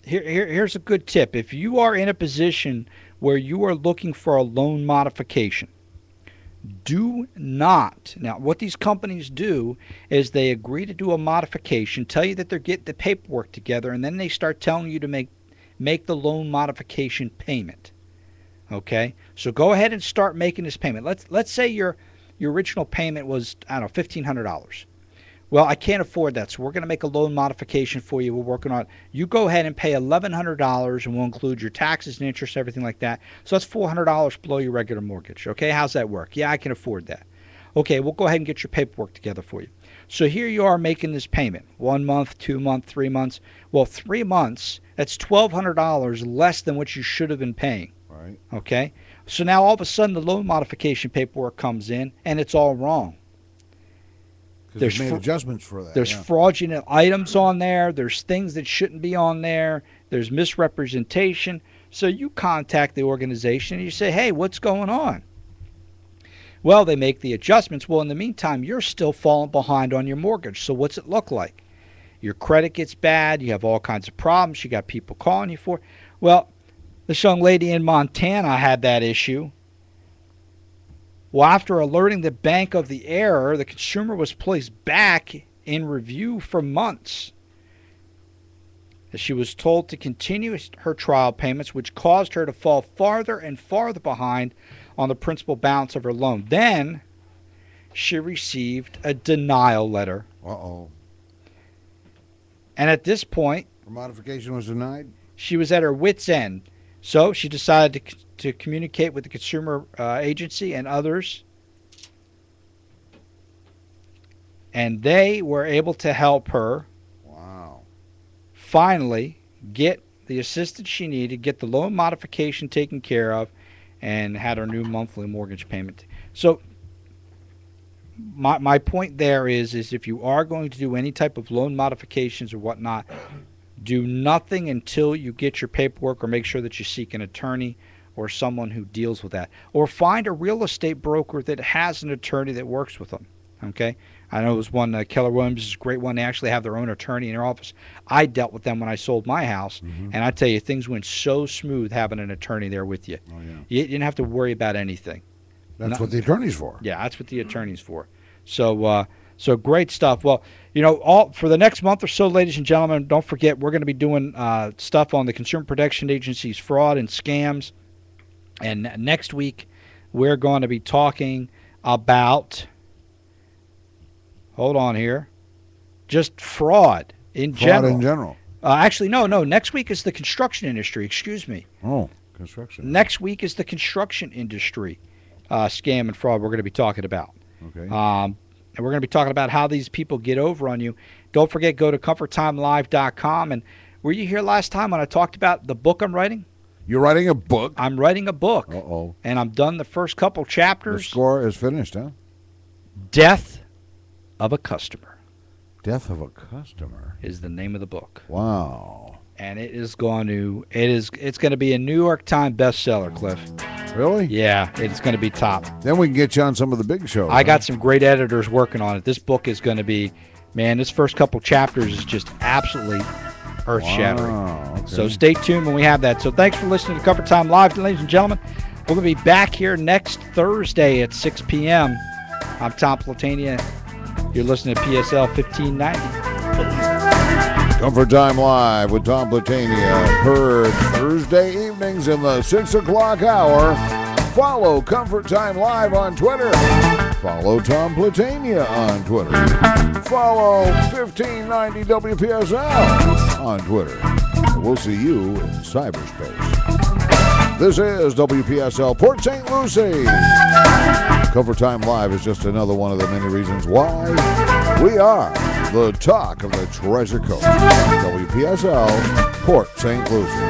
Speaker 2: here's a good tip. If you are in a position where you are looking for a loan modification, do not. Now, what these companies do is they agree to do a modification, tell you that they're getting the paperwork together, and then they start telling you to make the loan modification payment. Okay? So go ahead and start making this payment. Let's say your original payment was, I don't know, $1,500. Well, I can't afford that, so we're going to make a loan modification for you. We're working on it. You go ahead and pay $1,100, and we'll include your taxes and interest, everything like that. So that's $400 below your regular mortgage. Okay, how's that work? Yeah, I can afford that. Okay, we'll go ahead and get your paperwork together for you. So here you are making this payment, 1 month, 2 months, 3 months. Well, 3 months, that's $1,200 less than what you should have been paying.
Speaker 3: Right.
Speaker 2: Okay, so now all of a sudden the loan modification paperwork comes in, and it's all wrong.
Speaker 3: There's made adjustments for that.
Speaker 2: There's fraudulent items on there. There's things that shouldn't be on there. There's misrepresentation. So you contact the organization and you say, hey, what's going on? Well, they make the adjustments. Well, in the meantime, you're still falling behind on your mortgage. So what's it look like? Your credit gets bad. You have all kinds of problems. You got people calling you for it. Well, this young lady in Montana had that issue. Well, after alerting the bank of the error, the consumer was placed back in review for months. She was told to continue her trial payments, which caused her to fall farther and farther behind on the principal balance of her loan. Then she received a denial letter.
Speaker 3: Uh-oh.
Speaker 2: And at this point,
Speaker 3: her modification was denied?
Speaker 2: She was at her wit's end. So she decided to communicate with the consumer agency and others, and they were able to help her.
Speaker 3: Wow.
Speaker 2: Finally get the assistance she needed, get the loan modification taken care of, and had her new monthly mortgage payment. So my point there is if you are going to do any type of loan modifications or whatnot, do nothing until you get your paperwork, or make sure that you seek an attorney or someone who deals with that. Or find a real estate broker that has an attorney that works with them. Okay? I know it was one, Keller Williams is a great one. They actually have their own attorney in their office. I dealt with them when I sold my house, and I tell you, things went so smooth having an attorney there with you.
Speaker 3: Oh, yeah.
Speaker 2: You didn't have to worry about anything.
Speaker 3: That's what the attorney's for.
Speaker 2: Yeah, that's what the attorney's for. So great stuff. Well, all for the next month or so, ladies and gentlemen, don't forget we're going to be doing stuff on the Consumer Protection Agency's fraud and scams. And next week we're going to be talking about, hold on here, just fraud in general.
Speaker 3: Fraud in general.
Speaker 2: Actually, no. Next week is the construction industry. Excuse me.
Speaker 3: Oh, construction.
Speaker 2: Next week is the construction industry scam and fraud we're going to be talking about.
Speaker 3: Okay.
Speaker 2: And we're going to be talking about how these people get over on you. Don't forget, go to ComfortTimeLive.com. And were you here last time when I talked about the book I'm writing?
Speaker 3: You're writing a book?
Speaker 2: I'm writing a book.
Speaker 3: Uh-oh.
Speaker 2: And I'm done the first couple chapters.
Speaker 3: The score is finished, huh?
Speaker 2: Death of a Customer.
Speaker 3: Death of a Customer
Speaker 2: is the name of the book.
Speaker 3: Wow.
Speaker 2: And it's going to be a New York Times bestseller, Cliff.
Speaker 3: Really?
Speaker 2: Yeah, it's going to be top.
Speaker 3: Then we can get you on some of the big shows.
Speaker 2: I got some great editors working on it. This book is going to be, man, this first couple chapters is just absolutely earth-shattering.
Speaker 3: Wow, okay.
Speaker 2: So stay tuned when we have that. So thanks for listening to Comfort Time Live, ladies and gentlemen. We're going to be back here next Thursday at 6 p.m. I'm Tom Platania. You're listening to PSL 1590.
Speaker 3: Comfort Time Live with Tom Platania, heard Thursday evenings in the 6 o'clock hour. Follow Comfort Time Live on Twitter. Follow Tom Platania on Twitter. Follow 1590 WPSL on Twitter. We'll see you in cyberspace. This is WPSL Port St. Lucie. Comfort Time Live is just another one of the many reasons why we are the talk of the Treasure Coast. WPSL, Port St. Lucie.